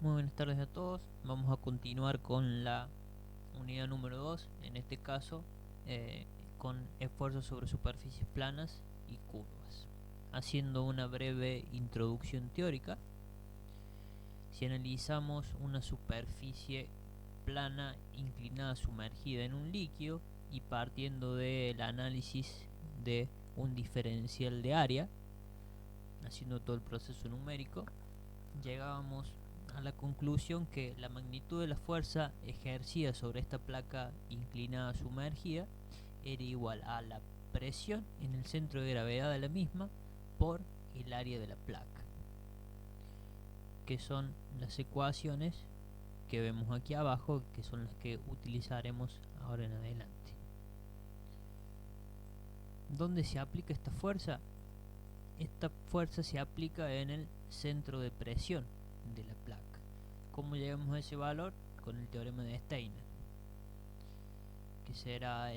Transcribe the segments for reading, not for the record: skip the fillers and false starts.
Muy buenas tardes a todos. Vamos a continuar con la unidad número 2, en este caso eh, con esfuerzos sobre superficies planas y curvas. Haciendo una breve introducción teórica, si analizamos una superficie plana inclinada sumergida en un líquido y partiendo del análisis de un diferencial de área, haciendo todo el proceso numérico, llegábamos a la conclusión que la magnitud de la fuerza ejercida sobre esta placa inclinada sumergida era igual a la presión en el centro de gravedad de la misma por el área de la placa, que son las ecuaciones que vemos aquí abajo, que son las que utilizaremos ahora en adelante. ¿Dónde se aplica esta fuerza? Esta fuerza se aplica en el centro de presión de la placa. ¿Cómo llegamos a ese valor? Con el teorema de Steiner, que será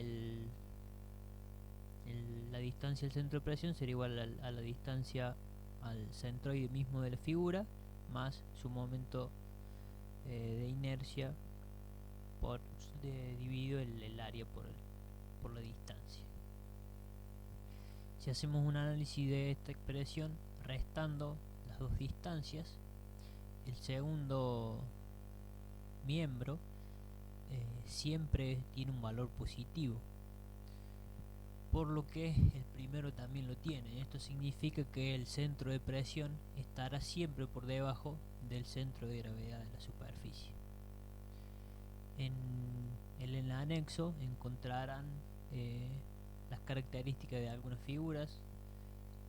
la distancia del centro de presión será igual a la distancia al centroide mismo de la figura más su momento de inercia dividido el área por la distancia. Si hacemos un análisis de esta expresión restando las dos distancias, el segundo miembro siempre tiene un valor positivo, por lo que el primero también lo tiene. Esto significa que el centro de presión estará siempre por debajo del centro de gravedad de la superficie. En el anexo encontrarán las características de algunas figuras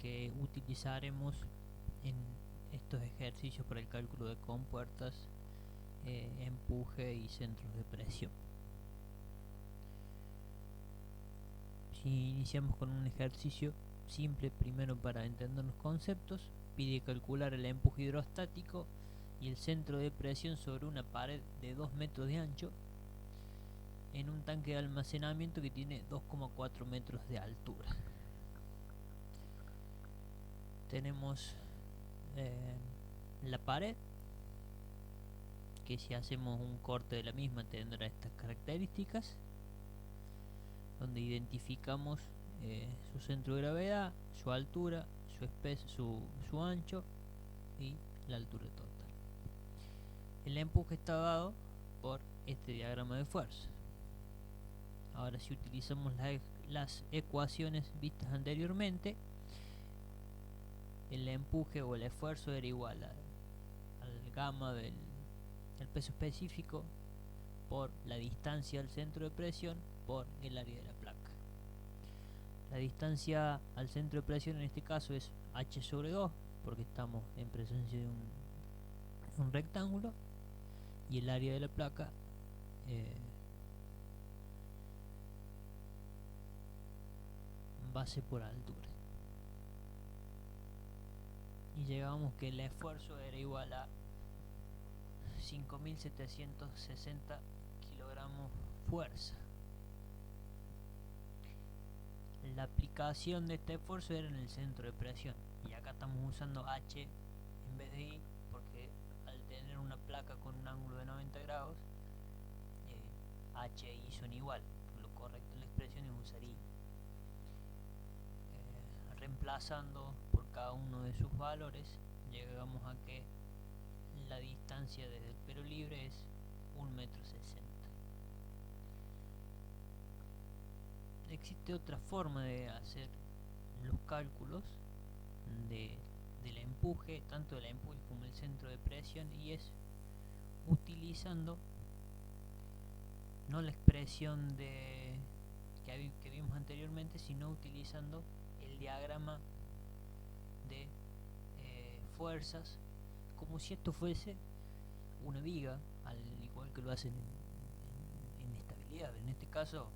que utilizaremos en estos ejercicios para el cálculo de compuertas, empuje y centros de presión. Si iniciamos con un ejercicio simple, primero para entender los conceptos, pide calcular el empuje hidrostático y el centro de presión sobre una pared de 2 metros de ancho en un tanque de almacenamiento que tiene 2,4 metros de altura. Tenemos la pared, que si hacemos un corte de la misma tendrá estas características, donde identificamos su centro de gravedad, su altura, su ancho y la altura total. El empuje está dado por este diagrama de fuerza. Ahora, si utilizamos las ecuaciones vistas anteriormente, el empuje o el esfuerzo era igual al gamma del peso específico por la distancia al centro de presión por el área de la placa. La distancia al centro de presión en este caso es h sobre 2, porque estamos en presencia de un rectángulo, y el área de la placa base por altura. Y llegamos que el esfuerzo era igual a 5.760 kilogramos fuerza. La aplicación de este esfuerzo era en el centro de presión, y acá estamos usando H en vez de I, porque al tener una placa con un ángulo de 90 grados, H e I son igual. Lo correcto en la expresión es usar I. Reemplazando por cada uno de sus valores, llegamos a que la distancia desde el pero libre es 1,60 metros. Existe otra forma de hacer los cálculos del empuje, tanto del empuje como el centro de presión, y es utilizando no la expresión que vimos anteriormente, sino utilizando el diagrama de fuerzas, como si esto fuese una viga, al igual que lo hacen en estabilidad. En este caso,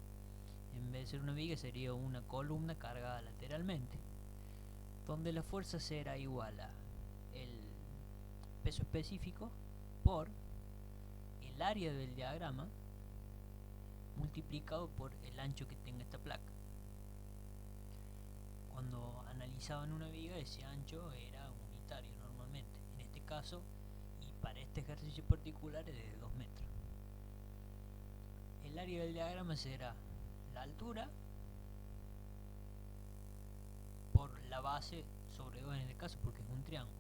en vez de ser una viga, sería una columna cargada lateralmente, donde la fuerza será igual a el peso específico por el área del diagrama multiplicado por el ancho que tenga esta placa. Cuando analizaban una viga, ese ancho era unitario normalmente. En este caso, y para este ejercicio particular es de 2 metros. El área del diagrama será la altura por la base sobre 2 en este caso, porque es un triángulo.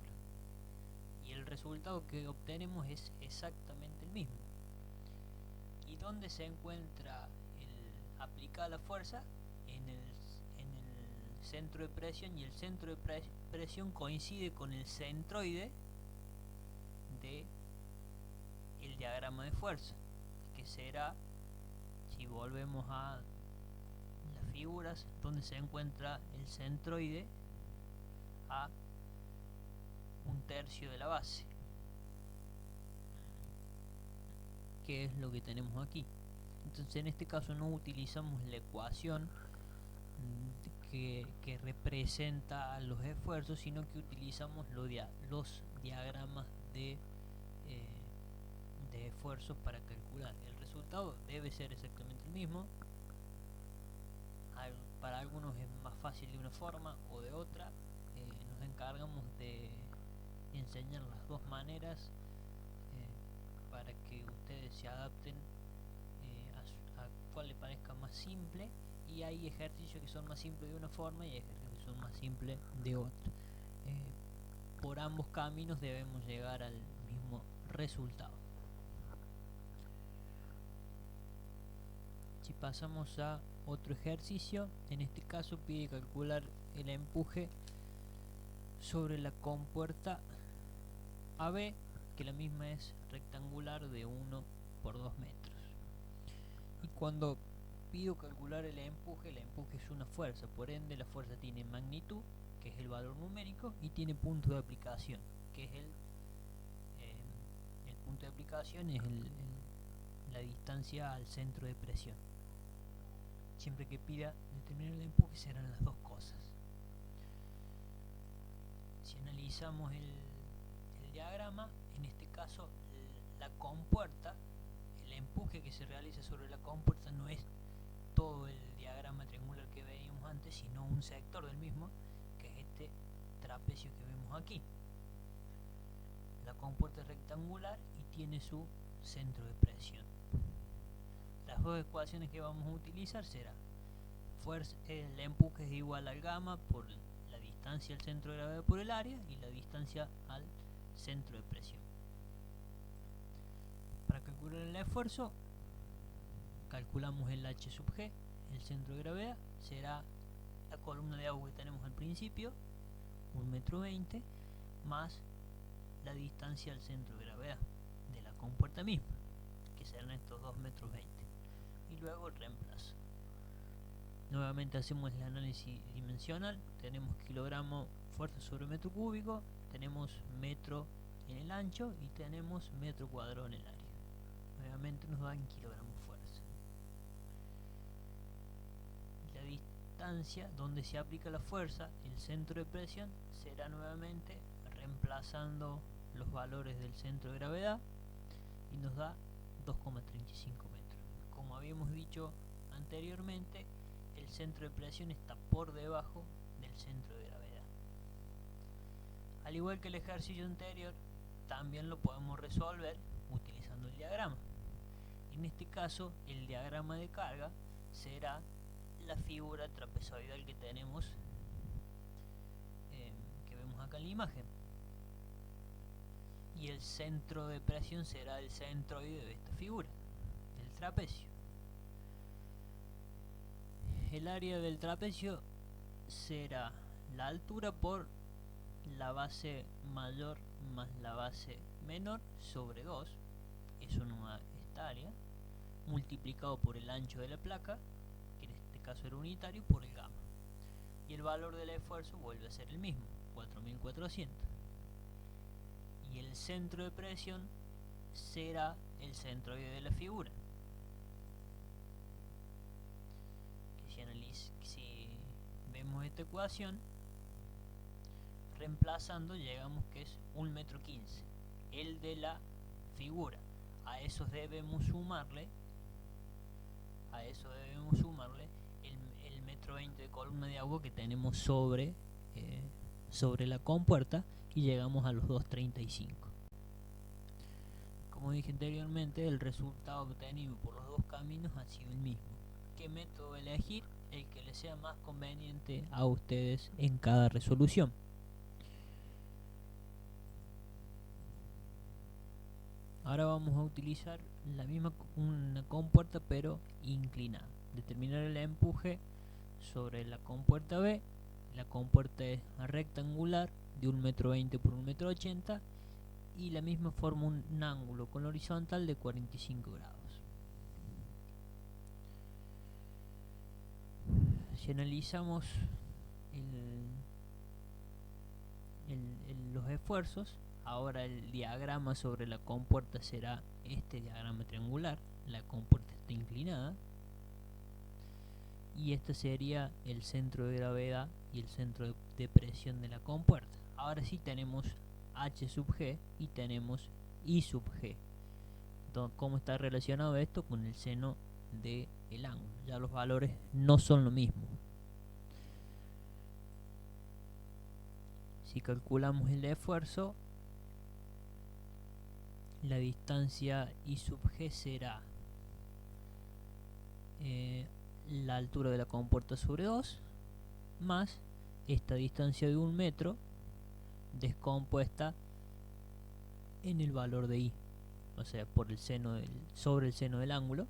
Y el resultado que obtenemos es exactamente el mismo. ¿Y dónde se encuentra aplicada la fuerza? En el centro de presión, y el centro de presión coincide con el centroide de el diagrama de fuerza, que será, si volvemos a las figuras, donde se encuentra el centroide a 1/3 de la base, que es lo que tenemos aquí. Entonces en este caso no utilizamos la ecuación que representa los esfuerzos, sino que utilizamos los diagramas de esfuerzos para calcular. El resultado debe ser exactamente el mismo. Para algunos es más fácil de una forma o de otra. Nos encargamos de enseñar las dos maneras para que ustedes se adapten a cuál les parezca más simple. Y hay ejercicios que son más simples de una forma y ejercicios que son más simples de otra. Por ambos caminos debemos llegar al mismo resultado. Si pasamos a otro ejercicio, en este caso pide calcular el empuje sobre la compuerta AB, que la misma es rectangular de 1 por 2 metros. Y cuando pido calcular el empuje es una fuerza, por ende la fuerza tiene magnitud, que es el valor numérico, y tiene punto de aplicación, que es el punto de aplicación es la distancia al centro de presión. Siempre que pida determinar el empuje serán las dos cosas. Si analizamos el diagrama, en este caso la compuerta, el empuje que se realiza sobre la compuerta no es todo el diagrama triangular que veíamos antes, sino un sector del mismo, que es este trapecio que vemos aquí. La compuerta es rectangular y tiene su centro de presión. Las dos ecuaciones que vamos a utilizar será el empuje es igual al gamma por la distancia al centro de gravedad por el área y la distancia al centro de presión. Para calcular el esfuerzo, calculamos el H sub G, el centro de gravedad, será la columna de agua que tenemos al principio, 1,20 m, más la distancia al centro de gravedad de la compuerta misma, que serán estos 2,20 m, y luego el reemplazo. Nuevamente hacemos el análisis dimensional, tenemos kilogramo fuerza sobre metro cúbico, tenemos metro en el ancho y tenemos metro cuadrado en el área. Nuevamente nos dan kilogramo fuerza. La distancia donde se aplica la fuerza, el centro de presión, será nuevamente reemplazando los valores del centro de gravedad y nos da 2,35 metros. Como habíamos dicho anteriormente, el centro de presión está por debajo del centro de gravedad. Al igual que el ejercicio anterior, también lo podemos resolver utilizando el diagrama. En este caso, el diagrama de carga será la figura trapezoidal que tenemos, que vemos acá en la imagen. Y el centro de presión será el centroide de esta figura, el trapecio. El área del trapecio será la altura por la base mayor más la base menor sobre 2, eso no da esta área, multiplicado por el ancho de la placa, que en este caso era unitario, por el gamma. Y el valor del esfuerzo vuelve a ser el mismo, 4.400. Y el centro de presión será el centroide de la figura. Si vemos esta ecuación, reemplazando, llegamos que es 1,15 m, el de la figura. A eso debemos sumarle el 1,20 m de columna de agua que tenemos sobre la compuerta, y llegamos a los 2,35. como dije anteriormente, el resultado obtenido por los dos caminos ha sido el mismo. ¿Qué método elegir? El que les sea más conveniente a ustedes en cada resolución. Ahora vamos a utilizar la misma una compuerta pero inclinada. Determinar el empuje sobre la compuerta B. La compuerta es rectangular de 1,20 m por 1,80 m y la misma forma un ángulo con horizontal de 45 grados. Si analizamos los esfuerzos, ahora el diagrama sobre la compuerta será este diagrama triangular. La compuerta está inclinada y este sería el centro de gravedad y el centro de presión de la compuerta. Ahora sí tenemos H sub G y tenemos I sub G. Entonces, ¿cómo está relacionado esto con el seno del ángulo? Ya los valores no son lo mismo. Si calculamos el esfuerzo, la distancia I sub G será la altura de la compuerta sobre 2 más esta distancia de 1 metro descompuesta en el valor de I, o sea, por el seno sobre el seno del ángulo,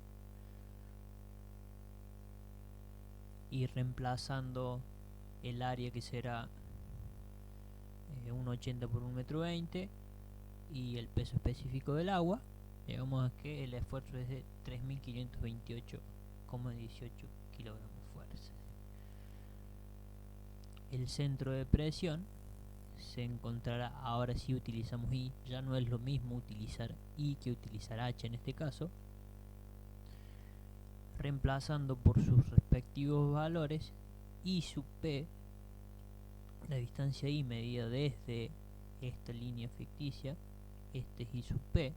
y reemplazando el área que será 1,80 por 1,20 m y el peso específico del agua, llegamos a que el esfuerzo es de 3.528,18 kilogramos fuerza. El centro de presión se encontrará, ahora si utilizamos I, ya no es lo mismo utilizar I que utilizar H en este caso, reemplazando por sus respectivos valores I sub P, la distancia I medida desde esta línea ficticia, este es I sub P,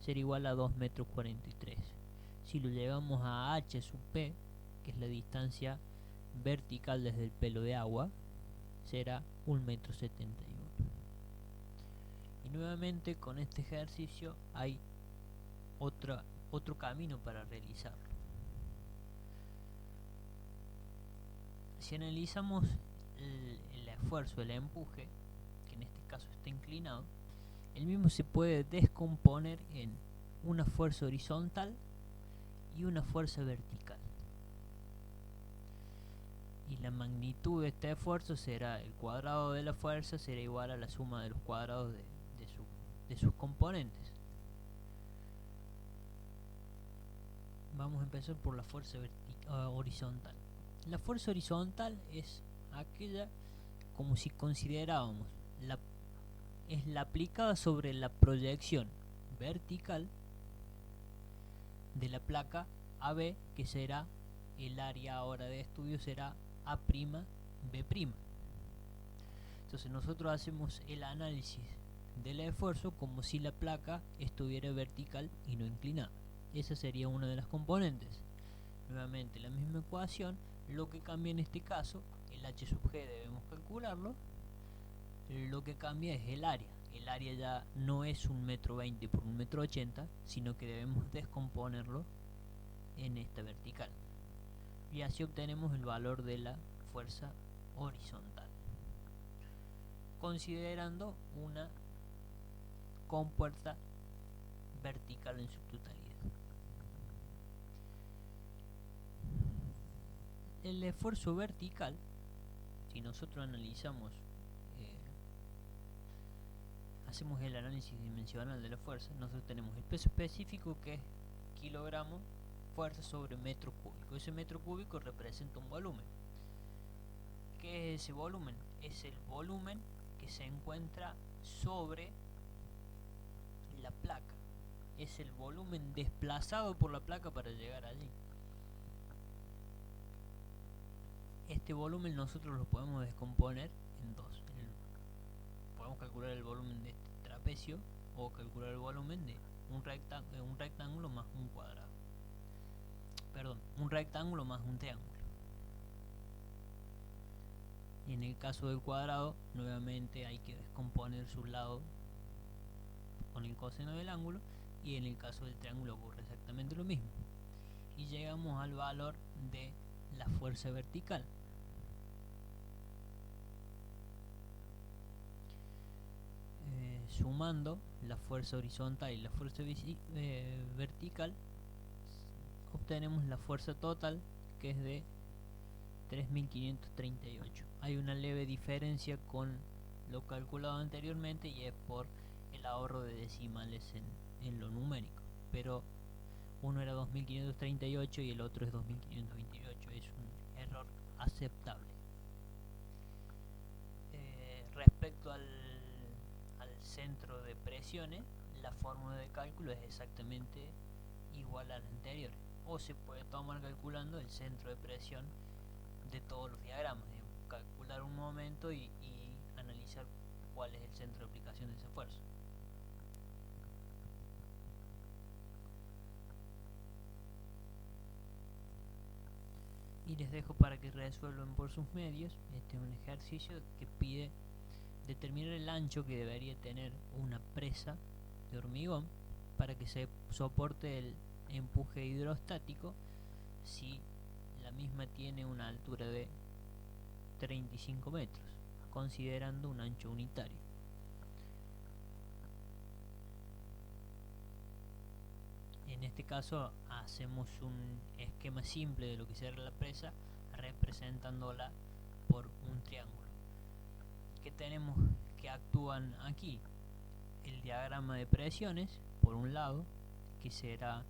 será igual a 2,43 m. Si lo llevamos a H sub P, que es la distancia vertical desde el pelo de agua, será 1,71 m. Y nuevamente con este ejercicio hay otro camino para realizarlo. Si analizamos el esfuerzo, el empuje, que en este caso está inclinado, el mismo se puede descomponer en una fuerza horizontal y una fuerza vertical. Y la magnitud de este esfuerzo será el cuadrado de la fuerza, será igual a la suma de los cuadrados de sus componentes. Vamos a empezar por la fuerza horizontal. La fuerza horizontal es aquella como si considerábamos es la aplicada sobre la proyección vertical de la placa AB, que será el área ahora de estudio será A', B'. Entonces nosotros hacemos el análisis del esfuerzo como si la placa estuviera vertical y no inclinada. Esa sería una de las componentes. Nuevamente la misma ecuación, lo que cambia en este caso, el H sub G debemos calcularlo, lo que cambia es el área. El área ya no es 1,20 m por 1,80 m, sino que debemos descomponerlo en esta vertical. Y así obtenemos el valor de la fuerza horizontal, considerando una compuerta vertical en su totalidad. El esfuerzo vertical, si nosotros analizamos, hacemos el análisis dimensional de la fuerza, nosotros tenemos el peso específico, que es kilogramo fuerza sobre metro cúbico. Ese metro cúbico representa un volumen. ¿Qué es ese volumen? Es el volumen que se encuentra sobre la placa. Es el volumen desplazado por la placa para llegar allí. Este volumen nosotros lo podemos descomponer en dos. Podemos calcular el volumen de este trapecio o calcular el volumen de un rectángulo más un cuadrado. Perdón, un rectángulo más un triángulo. Y en el caso del cuadrado, nuevamente hay que descomponer su lado con el coseno del ángulo, y en el caso del triángulo ocurre exactamente lo mismo. Y llegamos al valor de la fuerza vertical. Sumando la fuerza horizontal y la fuerza vertical, obtenemos la fuerza total, que es de 3.538. Hay una leve diferencia con lo calculado anteriormente, y es por el ahorro de decimales en lo numérico, pero uno era 2.538 y el otro es 2.528. Es un error aceptable. Respecto al centro de presiones, la fórmula de cálculo es exactamente igual a la anterior, o se puede tomar calculando el centro de presión de todos los diagramas, calcular un momento y analizar cuál es el centro de aplicación de ese esfuerzo. Y les dejo para que resuelvan por sus medios. Este es un ejercicio que pide determinar el ancho que debería tener una presa de hormigón para que se soporte el empuje hidrostático si la misma tiene una altura de 35 metros, considerando un ancho unitario. En este caso hacemos un esquema simple de lo que será la presa, representándola por un triángulo. ¿Qué tenemos que actúan aquí? El diagrama de presiones, por un lado, que será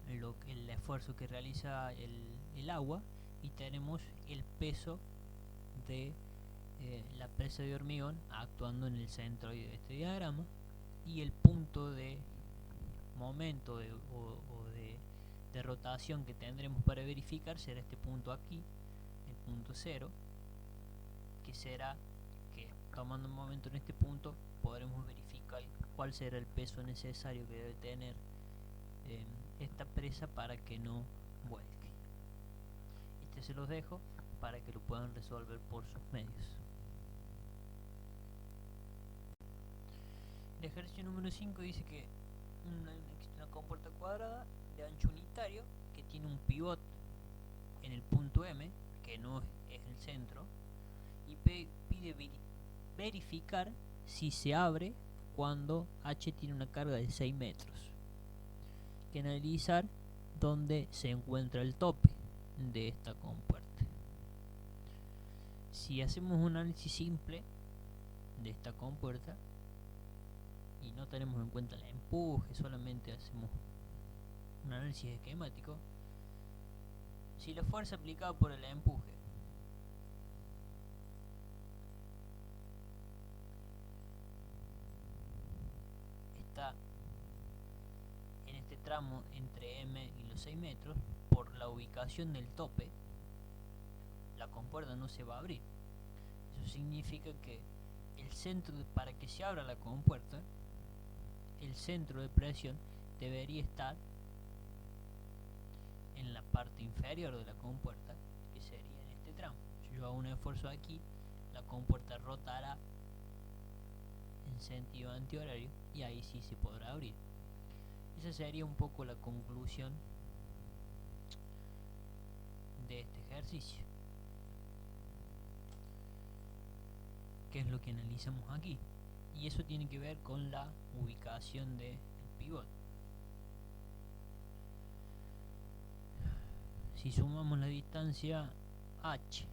el esfuerzo que realiza el agua, y tenemos el peso de la presa de hormigón actuando en el centroide de este diagrama, y el punto de momento de rotación que tendremos para verificar será este punto aquí, el punto 0, que será que tomando un momento en este punto podremos verificar cuál será el peso necesario que debe tener esta presa para que no vuelque. Este se los dejo para que lo puedan resolver por sus medios. El ejercicio número 5 dice que una compuerta cuadrada de ancho unitario que tiene un pivot en el punto M, que no es el centro, y pide verificar si se abre cuando H tiene una carga de 6 metros. Hay que analizar dónde se encuentra el tope de esta compuerta. Si hacemos un análisis simple de esta compuerta y no tenemos en cuenta el empuje, solamente hacemos un análisis esquemático, si la fuerza aplicada por el empuje está en este tramo entre M y los 6 metros, por la ubicación del tope, la compuerta no se va a abrir. Eso significa que el centro para que se abra la compuerta, el centro de presión debería estar en la parte inferior de la compuerta, que sería en este tramo. Si yo hago un esfuerzo aquí, la compuerta rotará en sentido antihorario y ahí sí se podrá abrir. Esa sería un poco la conclusión de este ejercicio. ¿Qué es lo que analizamos aquí? Y eso tiene que ver con la ubicación del pivot. Si sumamos la distancia H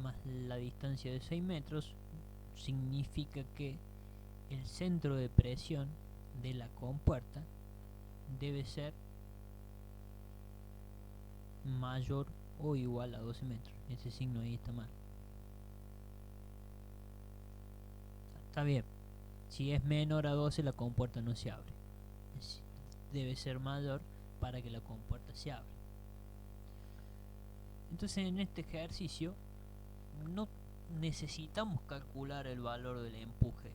más la distancia de 6 metros, significa que el centro de presión de la compuerta debe ser mayor o igual a 12 metros. Ese signo ahí está mal. Está bien. Si es menor a 12, la compuerta no se abre. Debe ser mayor para que la compuerta se abra. Entonces, en este ejercicio no necesitamos calcular el valor del empuje.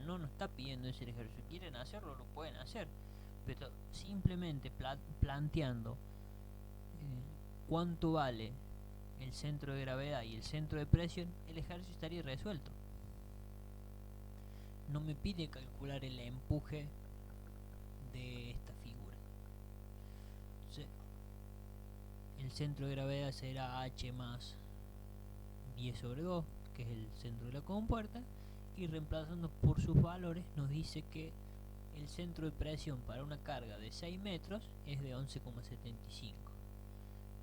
No nos está pidiendo ese ejercicio. Quieren hacerlo, lo pueden hacer, pero simplemente planteando cuánto vale el centro de gravedad y el centro de presión, el ejercicio estaría resuelto. no me pide calcular el empuje de esta figura. Entonces, el centro de gravedad será H más 10 sobre 2, que es el centro de la compuerta, y reemplazando por sus valores nos dice que el centro de presión para una carga de 6 metros es de 11,75.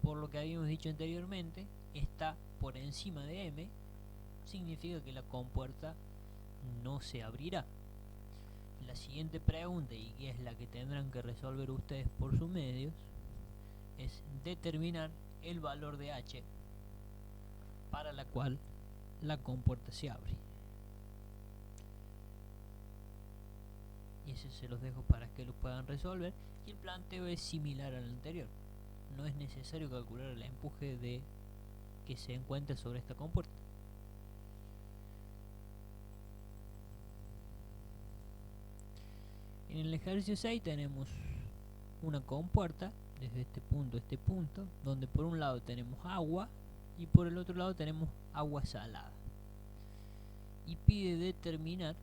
Por lo que habíamos dicho anteriormente, está por encima de M, significa que la compuerta no se abrirá. La siguiente pregunta, y es la que tendrán que resolver ustedes por sus medios, es determinar el valor de H para la cual la compuerta se abre. Y ese se los dejo para que lo puedan resolver, y el planteo es similar al anterior. No es necesario calcular el empuje de que se encuentra sobre esta compuerta. En el ejercicio 6 tenemos una compuerta desde este punto a este punto, donde por un lado tenemos agua y por el otro lado tenemos agua salada, y pide determinar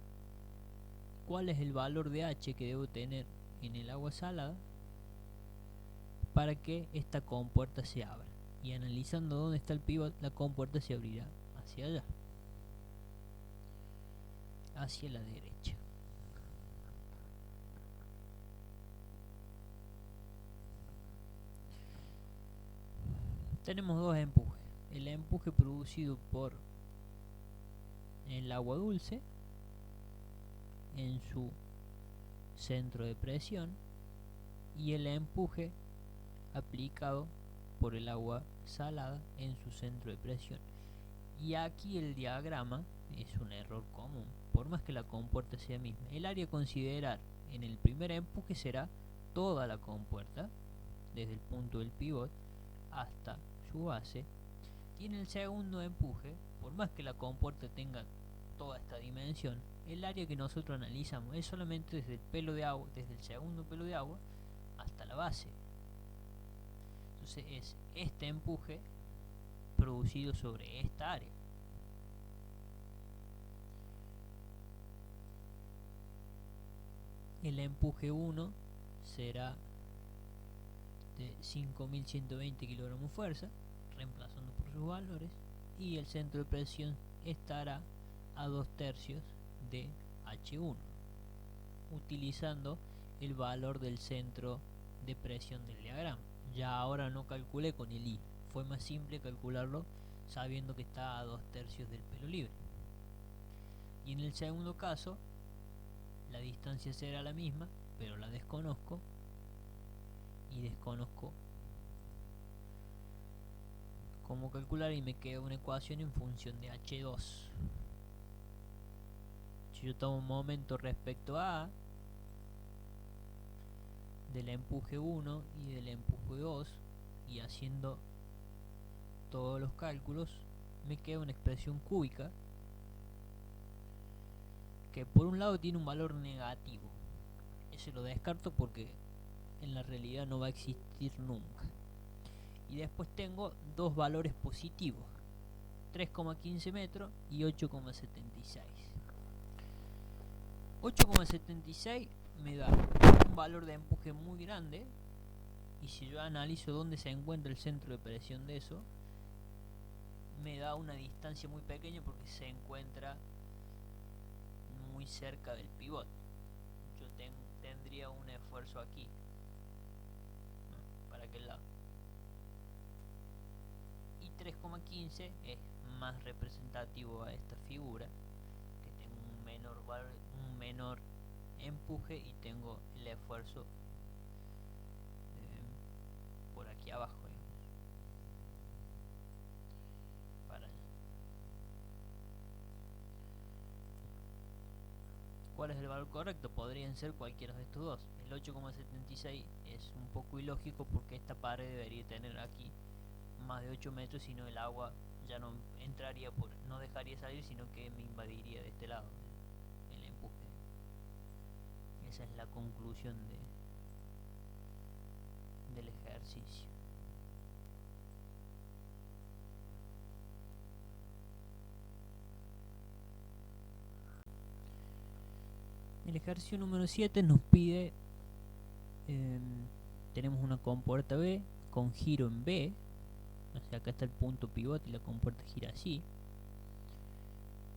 cuál es el valor de H que debo tener en el agua salada para que esta compuerta se abra, y analizando dónde está el pivot, la compuerta se abrirá hacia allá, hacia la derecha. Tenemos dos empujes: el empuje producido por el agua dulce en su centro de presión y el empuje aplicado por el agua salada en su centro de presión. Y aquí el diagrama es un error común, por más que la compuerta sea misma. El área a considerar en el primer empuje será toda la compuerta, desde el punto del pivot hasta su base, y en el segundo empuje, por más que la compuerta tenga toda esta dimensión, el área que nosotros analizamos es solamente desde el pelo de agua, desde el segundo pelo de agua hasta la base. Entonces es este empuje producido sobre esta área. El empuje 1 será de 5120 kilogramos fuerza, reemplazando por sus valores, y el centro de presión estará a 2/3 de H1, utilizando el valor del centro de presión del diagrama. Ya ahora no calculé con el I, fue más simple calcularlo sabiendo que está a 2/3 del pelo libre. Y en el segundo caso, la distancia será la misma, pero la desconozco, y desconozco cómo calcular, y me queda una ecuación en función de H2. Si yo tomo un momento respecto a del empuje 1 y del empuje 2 y haciendo todos los cálculos, me queda una expresión cúbica que por un lado tiene un valor negativo. Ese lo descarto porque en la realidad no va a existir nunca. Y después tengo dos valores positivos, 3,15 metros y 8,76. 8,76 me da un valor de empuje muy grande, y si yo analizo dónde se encuentra el centro de presión de eso, me da una distancia muy pequeña porque se encuentra muy cerca del pivot. Yo tendría un esfuerzo aquí, ¿no?, para aquel lado, y 3,15 es más representativo a esta figura, que tengo un menor empuje y tengo el esfuerzo por aquí abajo, para allá. ¿Cuál es el valor correcto? Podrían ser cualquiera de estos dos. El 8,76 es un poco ilógico porque esta pared debería tener aquí más de 8 metros, sino el agua ya no entraría no dejaría salir, sino que me invadiría de este lado el empuje. Esa es la conclusión del ejercicio. El ejercicio número 7 nos pide, tenemos una compuerta B con giro en B, o sea acá está el punto pivote y la compuerta gira así,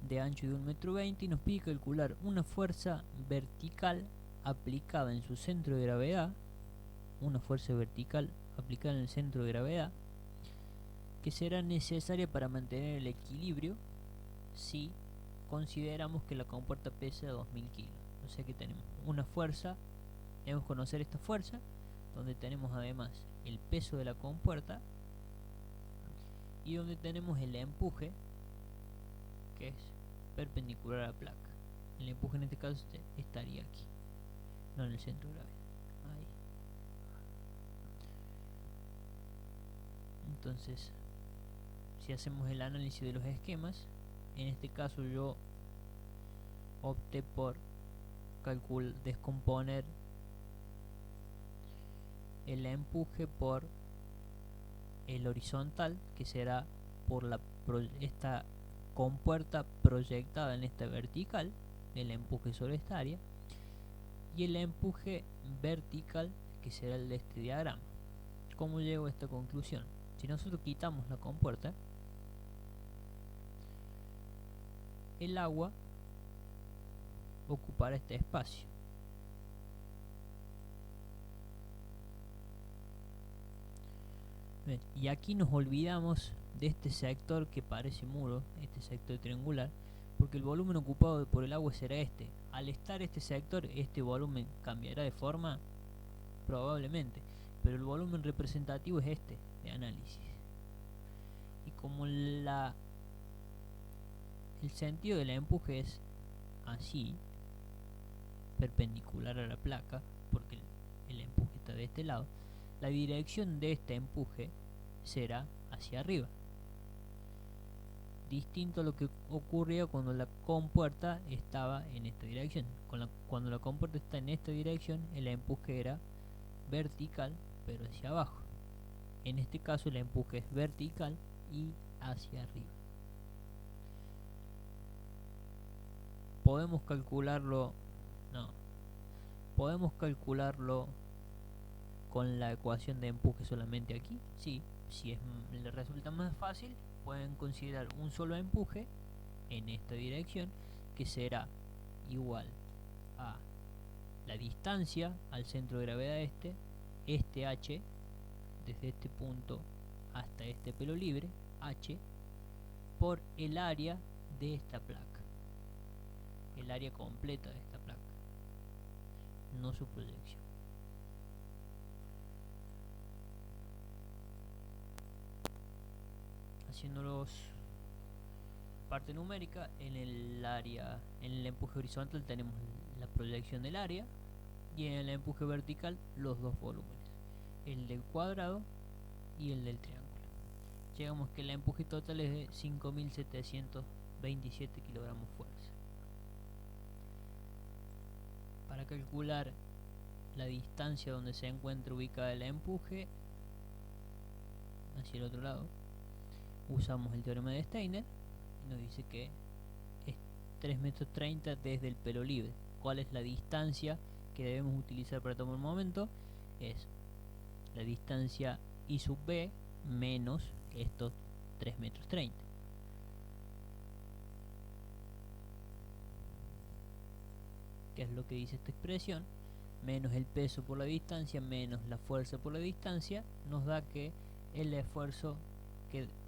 de ancho de 1,20 m, y nos pide calcular una fuerza vertical aplicada en su centro de gravedad, una fuerza vertical aplicada en el centro de gravedad, que será necesaria para mantener el equilibrio si consideramos que la compuerta pesa 2000 kilos. O sea que tenemos una fuerza, debemos conocer esta fuerza, donde tenemos además el peso de la compuerta y donde tenemos el empuje, que es perpendicular a la placa. El empuje en este caso estaría aquí, no en el centro de gravedad. Ahí. Entonces, si hacemos el análisis de los esquemas, en este caso yo opté por descomponer el empuje por el horizontal, que será por esta compuerta proyectada en esta vertical, el empuje sobre esta área, y el empuje vertical, que será el de este diagrama. ¿Cómo llego a esta conclusión? Si nosotros quitamos la compuerta, el agua ocupará este espacio. Bien, y aquí nos olvidamos de este sector que parece muro, este sector triangular, porque el volumen ocupado por el agua será este. Al estar este sector, este volumen cambiará de forma, probablemente, pero el volumen representativo es este de análisis. Y como el sentido del empuje es así, perpendicular a la placa, porque el empuje está de este lado, la dirección de este empuje será hacia arriba, distinto a lo que ocurría cuando la compuerta estaba en esta dirección. Cuando la compuerta está en esta dirección, el empuje era vertical, pero hacia abajo. En este caso el empuje es vertical y hacia arriba. Podemos calcularlo con la ecuación de empuje solamente aquí. Sí, si les resulta más fácil, pueden considerar un solo empuje en esta dirección, que será igual a la distancia al centro de gravedad este h, desde este punto hasta este pelo libre, h, por el área de esta placa, el área completa de esta placa, no su proyección. Haciéndolos parte numérica, en el empuje horizontal tenemos la proyección del área, y en el empuje vertical los dos volúmenes, el del cuadrado y el del triángulo. Llegamos que el empuje total es de 5.727 kilogramos fuerza. Para calcular la distancia donde se encuentra ubicada el empuje hacia el otro lado, usamos el teorema de Steiner y nos dice que es 3,30 m desde el pelo libre. ¿Cuál es la distancia que debemos utilizar para tomar un momento? Es la distancia I sub B menos estos 3,30 m. ¿Qué es lo que dice esta expresión? Menos el peso por la distancia menos la fuerza por la distancia nos da que el esfuerzo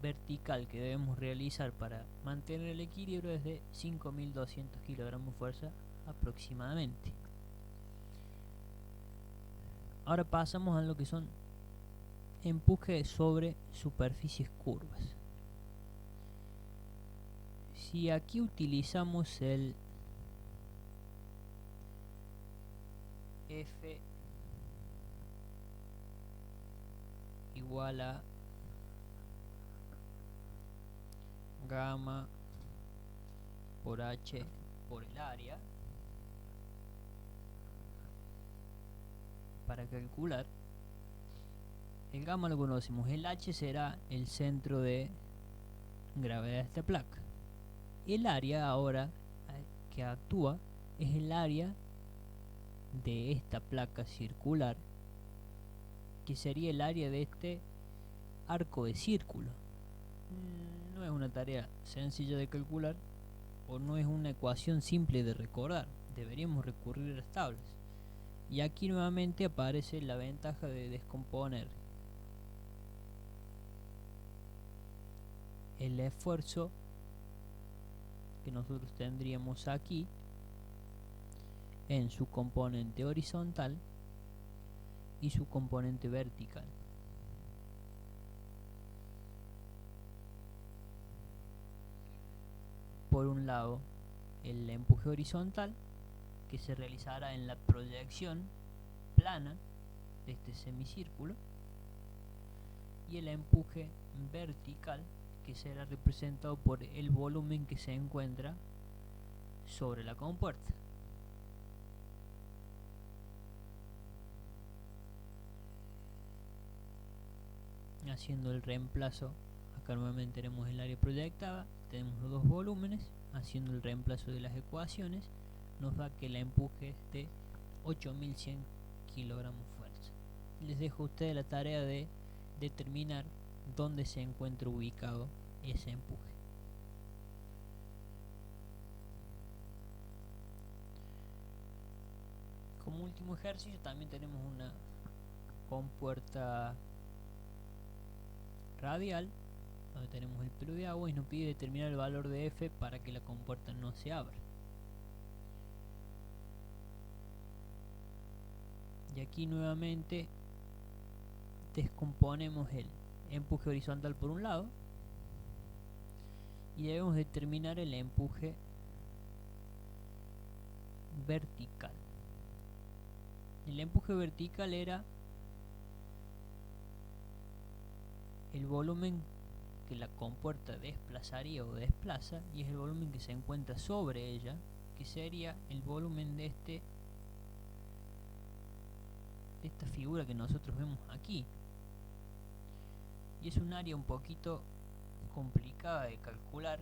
vertical que debemos realizar para mantener el equilibrio es de 5.200 kilogramos fuerza aproximadamente. Ahora pasamos a lo que son empuje sobre superficies curvas. Si aquí utilizamos el F igual a gamma por H por el área, para calcular el gamma lo conocemos, el H será el centro de gravedad de esta placa, el área ahora que actúa es el área de esta placa circular, que sería el área de este arco de círculo. No es una tarea sencilla de calcular, o no es una ecuación simple de recordar. Deberíamos recurrir a las tablas. Y aquí nuevamente aparece la ventaja de descomponer el esfuerzo que nosotros tendríamos aquí en su componente horizontal y su componente vertical. Por un lado, el empuje horizontal, que se realizará en la proyección plana de este semicírculo, y el empuje vertical, que será representado por el volumen que se encuentra sobre la compuerta. Haciendo el reemplazo, acá nuevamente tenemos el área proyectada, tenemos los dos volúmenes. Haciendo el reemplazo de las ecuaciones, nos da que el empuje es de 8100 kilogramos fuerza. Les dejo a ustedes la tarea de determinar dónde se encuentra ubicado ese empuje. Como último ejercicio también tenemos una compuerta radial, donde tenemos el pelo de agua y nos pide determinar el valor de F para que la compuerta no se abra. Y aquí nuevamente descomponemos el empuje horizontal por un lado y debemos determinar el empuje vertical. El empuje vertical era el volumen que la compuerta desplazaría o desplaza, y es el volumen que se encuentra sobre ella, que sería el volumen de esta figura que nosotros vemos aquí. Y es un área un poquito complicada de calcular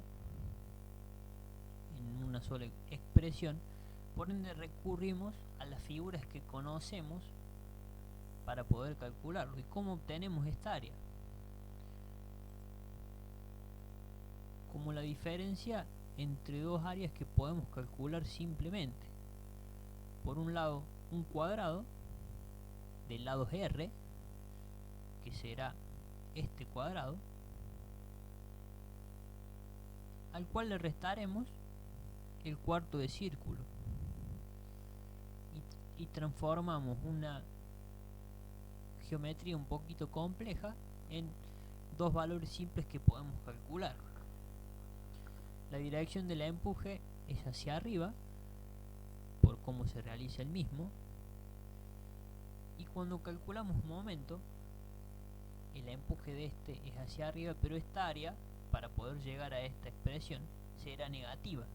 en una sola expresión, por ende recurrimos a las figuras que conocemos para poder calcularlo. ¿Y cómo obtenemos esta área? Como la diferencia entre dos áreas que podemos calcular simplemente. Por un lado, un cuadrado del lado R, que será este cuadrado, al cual le restaremos el cuarto de círculo y transformamos una geometría un poquito compleja en dos valores simples que podemos calcular. La dirección del empuje es hacia arriba, por cómo se realiza el mismo, y cuando calculamos momento, el empuje de este es hacia arriba, pero esta área, para poder llegar a esta expresión, será negativa.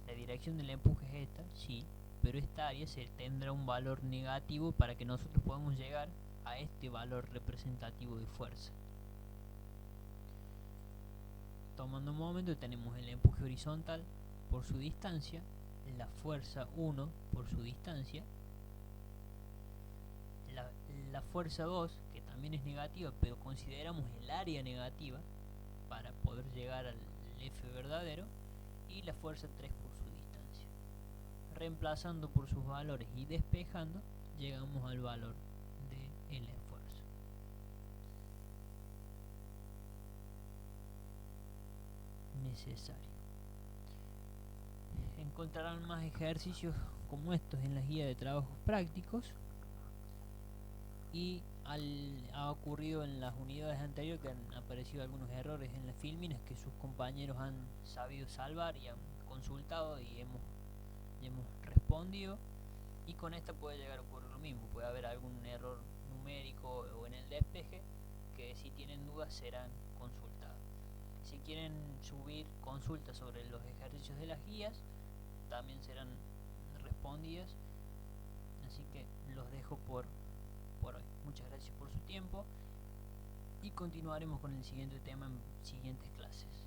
La dirección del empuje es esta, sí, pero esta área tendrá un valor negativo para que nosotros podamos llegar a este valor representativo de fuerza. Tomando un momento, tenemos el empuje horizontal por su distancia, la fuerza 1 por su distancia, la fuerza 2, que también es negativa, pero consideramos el área negativa para poder llegar al F verdadero, y la fuerza 3 por su distancia. Reemplazando por sus valores y despejando, llegamos al valor del esfuerzo. Necesario. Encontrarán más ejercicios como estos en la guía de trabajos prácticos, y ha ocurrido en las unidades anteriores que han aparecido algunos errores en las filminas que sus compañeros han sabido salvar y han consultado y hemos respondido, y con esta puede llegar a ocurrir lo mismo. Puede haber algún error numérico o en el despeje que, si tienen dudas, serán consultados. Si quieren subir consultas sobre los ejercicios de las guías, también serán respondidas. Así que los dejo por hoy. Muchas gracias por su tiempo y continuaremos con el siguiente tema en siguientes clases.